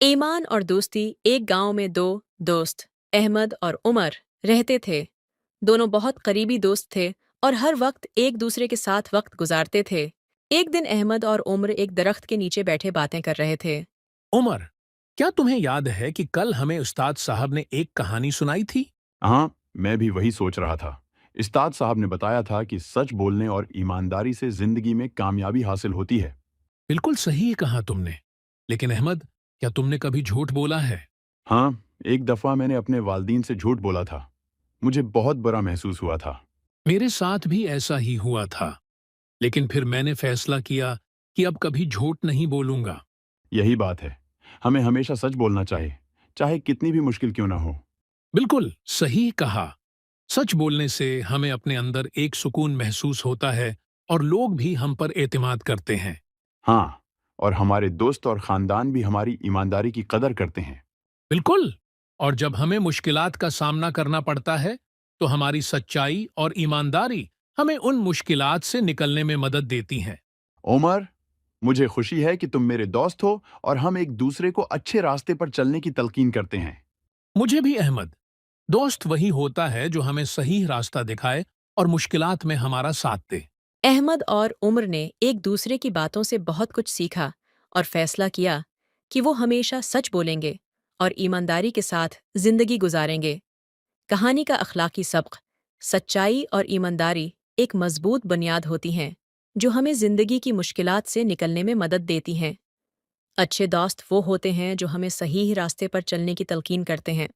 ईमान और दोस्ती। एक गांव में दो दोस्त अहमद और उमर रहते थे। दोनों बहुत करीबी दोस्त थे और हर वक्त एक दूसरे के साथ वक्त गुजारते थे। एक दिन अहमद और उमर एक दरख्त के नीचे बैठे बातें कर रहे थे। उमर, क्या तुम्हें याद है कि कल हमें उस्ताद साहब ने एक कहानी सुनाई थी? हाँ, मैं भी वही सोच रहा था। उस्ताद साहब ने बताया था कि सच बोलने और ईमानदारी से जिंदगी में कामयाबी हासिल होती है। बिल्कुल सही कहा तुमने। लेकिन अहमद, क्या तुमने कभी झूठ बोला है? हाँ, एक दफ़ा मैंने अपने वालिदैन से झूठ बोला था। मुझे बहुत बुरा महसूस हुआ था। मेरे साथ भी ऐसा ही हुआ था, लेकिन फिर मैंने फैसला किया कि अब कभी झूठ नहीं बोलूंगा। यही बात है। हमें हमेशा सच बोलना चाहिए, चाहे कितनी भी मुश्किल क्यों ना हो। बिल्कुल सही कहा। सच बोलने से हमें अपने अंदर एक सुकून महसूस होता है और लोग भी हम पर एतमाद करते हैं। हाँ, और हमारे दोस्त और ख़ानदान भी हमारी ईमानदारी की कदर करते हैं। बिल्कुल। और जब हमें मुश्किलात का सामना करना पड़ता है, तो हमारी सच्चाई और ईमानदारी हमें उन मुश्किलात से निकलने में मदद देती हैं। उमर, मुझे खुशी है कि तुम मेरे दोस्त हो और हम एक दूसरे को अच्छे रास्ते पर चलने की तलकीन करते हैं। मुझे भी अहमद। दोस्त वही होता है जो हमें सही रास्ता दिखाए और मुश्किलात में हमारा साथ दे। अहमद और उमर ने एक दूसरे की बातों से बहुत कुछ सीखा और फैसला किया कि वो हमेशा सच बोलेंगे और ईमानदारी के साथ जिंदगी गुजारेंगे। कहानी का अखलाकी सबक: सच्चाई और ईमानदारी एक मजबूत बुनियाद होती हैं जो हमें जिंदगी की मुश्किलात से निकलने में मदद देती हैं। अच्छे दोस्त वो होते हैं जो हमें सही रास्ते पर चलने की तलकीन करते हैं।